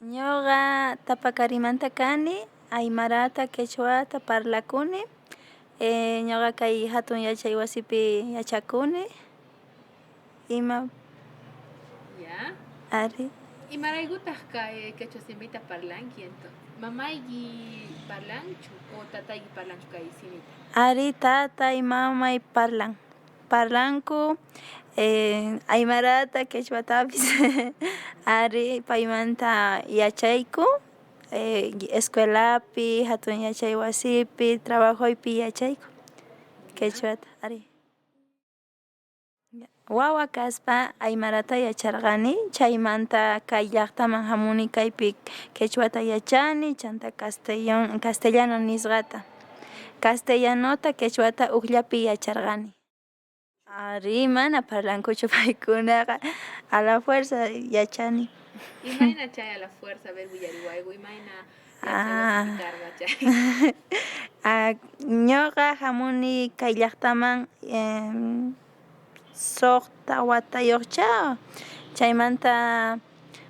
Ñuqa tapakarimanta kani, aymarata, quechuata parlakuni, ñuqa kay hatun yachay wasipi yachakuni, ima Ya. ari. Imaraykutaq kay quechua simita parlanki entonces. Mamayki parlanchu o tatayki parlanchu kay simita? Ari tatay mamay parlanku, aymarata quechuatapis ari paymanta yachayku, escuelapi, hatun yachay wasipi, trabajoypi yachayku quechuata ari. Wawa kaspa aymarata yacharqani, chaymanta kay llaqtaman hamuni kaypi quechuata yachani, chanta castellano nisqata. Castellanota, quechuata ukllapi yacharqani. Ari mana parlankuchu paykunaqa, a la fuerza yachani. Imayna chay a la fuerza ver willariwayku, imayna yachawasipi karqa chay. Ñuqa hamuni kay llaqtaman suqta watayuqcha, chaymanta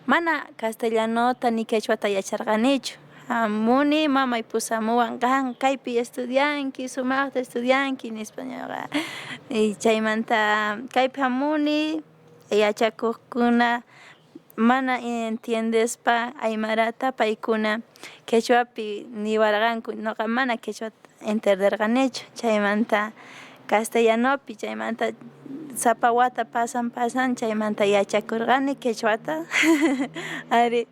mana castellanota ni quechuata yacharqanichu. Hamuni mamay pusamuwan qan kaypi estudianki, sumaqta estudianki nispa ñuqa. Y chaymanta kaypi hamuni yachakuqkuna mana entiendespa aymarata paykuna quechuapi niwarqanku, ñuqa mana quechuata entenderqanichu, chaymanta castellanopi, chaymanta sapa wata pasan chaymanta yachakurqani quechuata ari.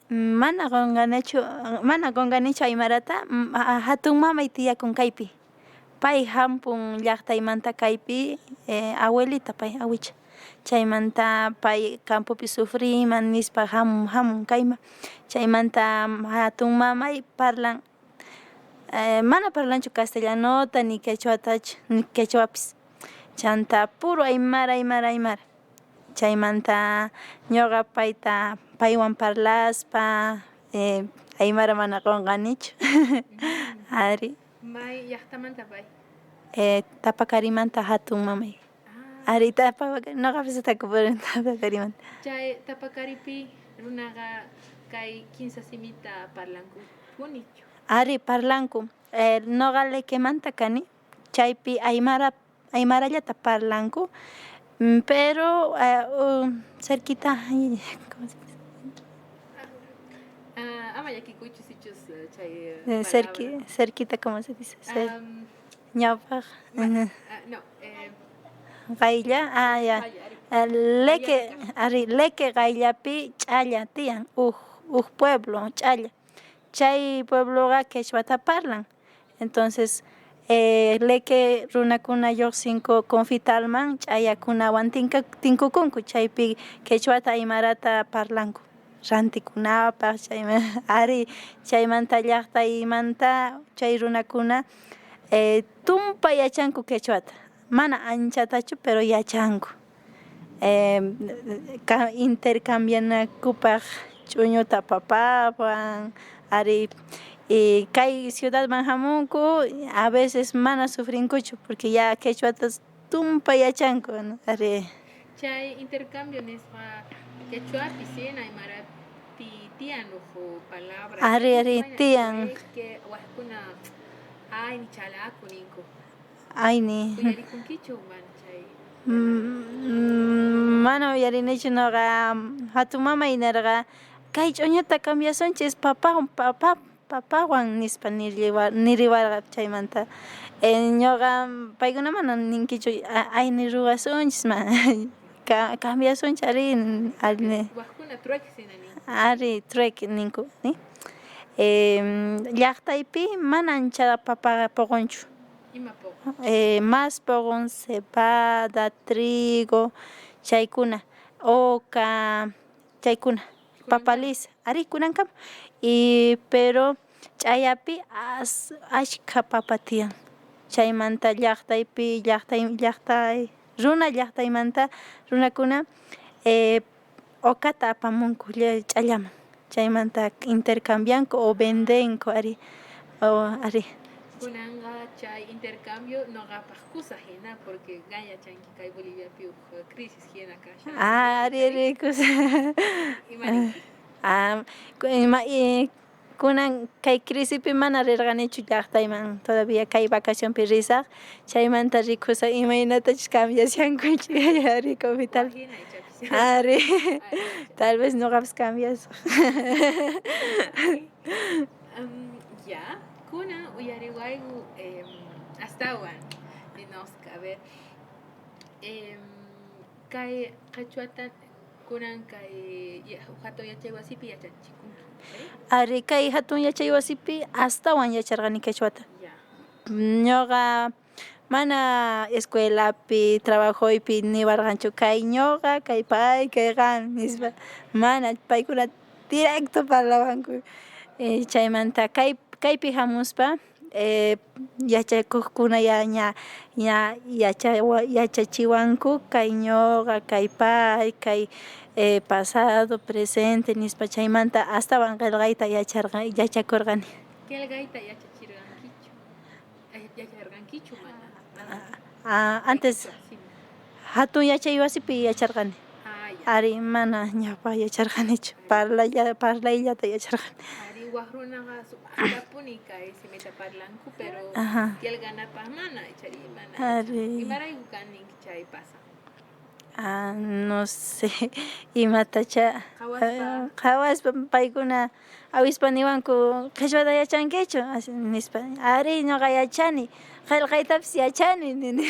Mana qunqanichu aymarata, hatun mamay tiyakun kaypi, pay hampun llaqtaymanta kaypi, abuelita pay awicha, chaymanta pay campopi sufriman nispa hamun kayman, chaymanta hatun mamay parlan, mana parlanchu castellanota ni quechuatachu, ni quechuapis, chanta puro aymara, chaymanta ñuqa payta paywan parlaspa, aymara mana qunqanichu ari. May llaqtamanta pay? Tapakarimanta hatun mamay. Ari ñuqapish tapurin tapakarimanta. Chay tapakaripi runaqa kay kinsa simita parlankupunichu? Ari parlanku, ñuqa Lequemanta kani, chaypi aymarallata parlanku, pero cerquita, ¿cómo se dice? Ama llakikuychu sichus chay palabra. Cerquita, ¿cómo se dice? Ñawpaq. No, Qaylla, ya. Leque qayllapi ch'alla tiyan, pueblo ch'alla. Chay puebloqa quechuata parlan. Entonces, Leque runakuna lluqsinku confitalman ch'ayakunawan tinkukunku, chaypi quechuata aymarata parlanku, rantikunapaq ari chaymanta llaqtaymanta chay runakuna tumpa yachanku quechuata, mana anchatachu pero yachanku, intercambianakupaq ch'uñuta papawan ari, kay ciudadman hamunku a veces mana sufrinkuchu porque ya quechuata tumpa yachanku, ari. Chay intercambio nisqa quechuapi sin aymarapi tiyan uhu palabra. Ari tiyan. Waqkuna ayni chalaku ninku. Ayni. Uyarikunkichu mana chay? Mana uyarinichu ñuqa hatun mamay nirqa kay ch'uñuta cambiasunchis papawan nispa niriwarqa chaymanta, ñuqa paykuna mana ninkichu ayni ruwasunchis cambiasunchis ari Waqkuna trueque sina ninku. Ari trueque ninku, llaqtaypi mana ancha papaqa puqunchu. Ima puqun? Mas puqun cebada, trigo, chaykuna, oca, chaykuna, papalisa, ari kunankama, pero ch'ayapi ashka papa tiyan, chaymanta llaqtaypi llaqtaymanta runakuna ocata apamunku ch'allaman, chaymanta intercambianku o vendenku ari. Kunanqa chay intercambio no gapas cosas hina porque gaya chanki kay Bolivia piu crisis hina kasha. Ari cosa. Imaniki. Kunan kay crisipi mana rirqanichu llaqtayman todavía kay vacacionpi risaq chaymanta rikusa imaynatachu cambiashankuchik rikupi tal Wahina ichapis. ari Ari. tal vez ñuqapas cambias Ya, kuna uyariwaygu astawan ninosqa a ver kay qachwata kunan kay hatun yachay wasipi yachanchikunki. ari kay hatun yachay wasipi astawan yacharqani quechwata Ya. ñuqa mana escuelapi trabajoypi niwarqanchu kay ñuqa kay pay kay qan nispa mana paykuna directo parlawanku chaymanta kaypi hamuspa yachakuqkuna yachachiwanku kay ñuqa kay pay kay pasado presente nispa chaymanta astawan qillqayta yachakurqani Qillqayta yachachirqankichu. Yacharqankichu mana. antes hatun yachay wasipi yacharqani Ya. ari mana ñawpa yacharqanichu parlayllata yacharqani Ari waqrunaqa sumaqtapuni kay simita parlanku pero qillqanapaq mana ichari mana. ari Imarayku kaninki chay pasa. no sé imatacha qhawaspa paykuna awispa niwanku qhichwata yachankichu así nispa ari ñuqa yachani qillqaytapas yachani nini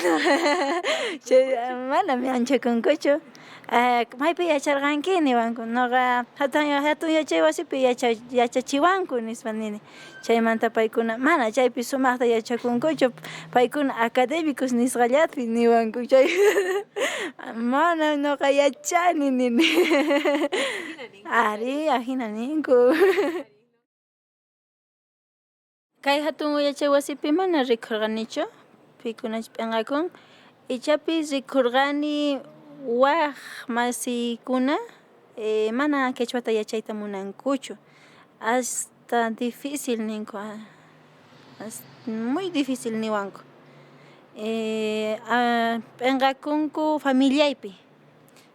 mana manchakunkuchu maypi yacharqanki niwanku ñuqa hatun yachay wasipi yachachiwanku nispa nini chaymanta paykuna mana chaypi sumaqta yachakunkuchu paykuna académicos nisqallapi niwanku chay mana ñuqa yachani nini ari ahina ninku kay hatun yachay wasipi mana rikurqanichu pikunachu p'inqakun ichapis rikurqani waq masiykuna mana quechwata yachayta munankuchu hasta difícil ninku muy difícil niwanku p'inqakunku familiaypi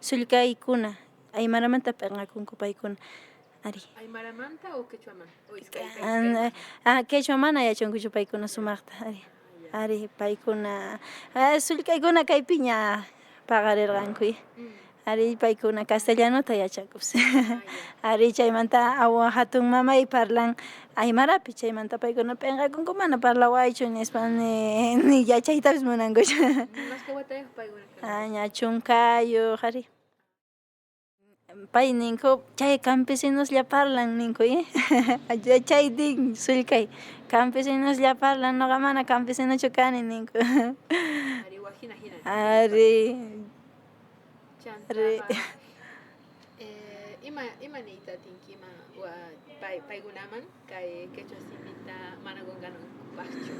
sullkaykuna aymaramanta p'inqakunku paykuna ari Aymaramanta o quechuamanta? O iskay quechua mana yachankuchu paykuna sumaqta ari paykuna sullkaykuna kaypi ña paqarirqanku ari paykuna castellanota yachakups ari chaymanta hatun mamay parlan aymarapi chaymanta paykuna p'inqakunku mana parlawaychu nispa ni yachaytapas munankuchu Masqa watayuq paykuna. ña chunkayuq ari pay ninku chay campesinoslla parlan ninku chaytin sullkay campesinoslla parlan ñuqa mana campesinochu kani ninku Ari wajina hina. ari Chantaqa imaniyta tinkima paykunaman kay quechua simita mana qunqanankupaqchu.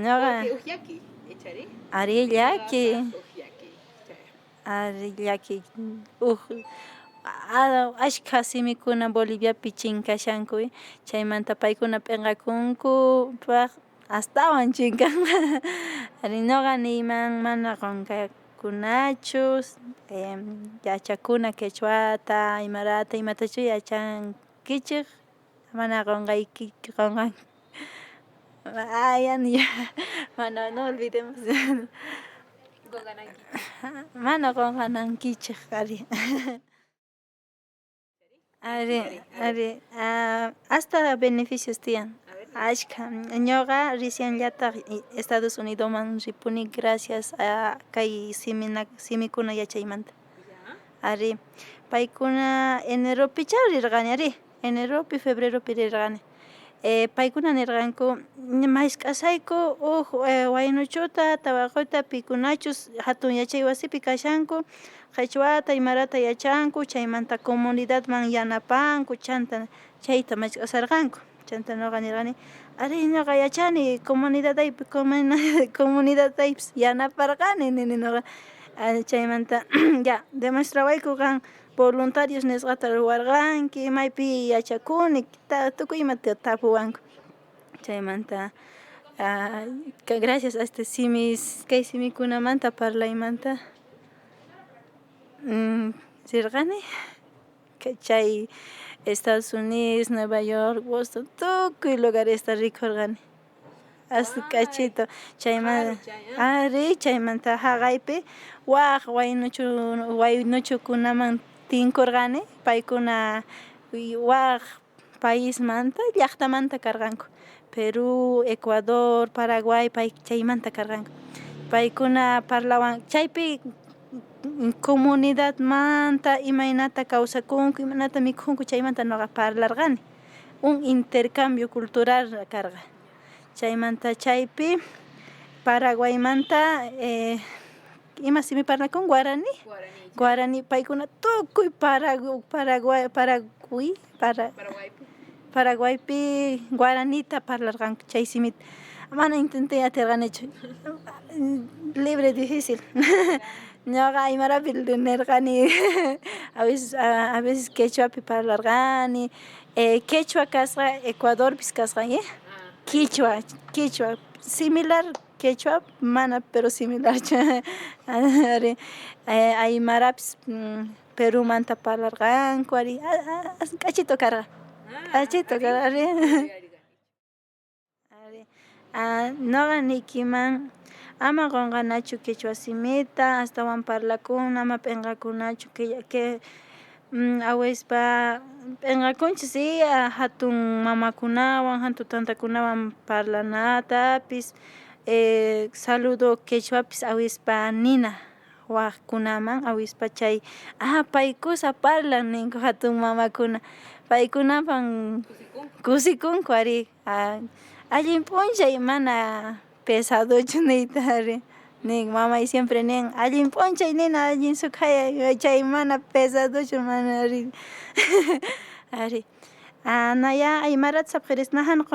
ñuqa Porque uqllaki ichari. ari llaki Uqllaki. ari llaki ashka simikuna Boliviapi chinkashanku chaymanta paykuna p'inqakunku astawan chinkan ari ñuqa niyman mana qunqakunachu yachakuna quechwata aymarata imatachu yachankichik mana qunqan mana no olvidemos Qunqanayki. mana qunqanankichik ari hasta beneficios tiyan ashka ñuqa recienllata Estados Unidoman ripuni gracias a kay simikuna yachaymanta ari paykuna eneropicha rirqani ari eneropi febreropi rirqani paykuna nirqanku mask'asayku waynuchuta tabaquta pikunachus hatun yachay wasipi kashanku qhichwata aymarata yachanku chaymanta comunidadman yanapanku chayta mask'asarqanku chanta ñuqa nirqani ari ñuqa yachani comunidadaypis yanaparqani nini ñuqa chaymanta ya demuestrawayku kan voluntarios nisqata ruwarqanki maypi yachakuni tukuy imata tapuwanku chaymanta Gracias a este simis kay simikunamanta parlaymanta sirqani chay Estados Unidos, Nueva York, Boston, tukuy lugaresta rikurqani hasta kachito chaymanta ari chaymanta haqaypi waynuchukunaman tinkurqani paykuna waq paismanta llaqtamanta karqanku Peru, Ecuador, Paraguay chaymanta karqanku paykuna parlawan chaypi comunidad manta imaynata kawsakunku imanata mikhunku chaymanta ñuqa parlarqani intercambio cultural karqa chaymanta chaypi Paraguaymanta ima simi parlakun guarani guarani paykuna tukuy Paraguaypi guaranita parlarqanku chay simita mana intenté atirqanichu libre difícil ñuqa aymarapi nirqani a veces quechuapi parlarqani quechua kasqa Ecuadorpis kasqa Quichua similar quechua mana pero similarchu ari aymarapis Perumanta parlarqanku ari kachito karqa ari ñuqa nikiman ama qunqanachu quechua simita astawan parlakuna ama p'inqakunachu awespa p'inqakunchik si hatun mamakunawan hatun tantakunawan parlanatapis saludo quechuapis awispa nina waqkunaman awispa chay paykusa parlan ninku hatun mamakuna paykunapan kusikunku ari allin p'unchay mana pesadochu niyta ari nin mamay siempre nin allin p'unchay nina allin suqayay chay mana pesadochu mana ari ari Aymara sapqirisna han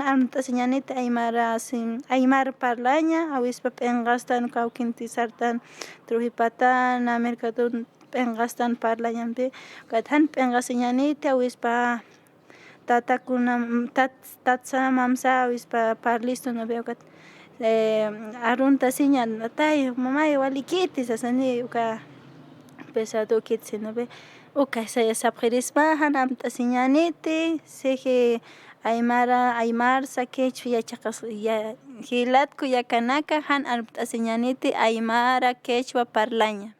almutasi ñanita Aymara parlaña awispa p'inqastan kawkintisartan Trujipatana, Mercadona p'inqastan parlañanpi han p'inqasi ñanita awispa tatsa mamsa awispa parlistu novio arunta siña tay mamay walikitis asani uka pesado kitsi nobe uka sapqirispa han amtasi ñaniti siji Aymarsa quechua hilatku yakanaka han amtasi ñaniti Aymara quechua parlaña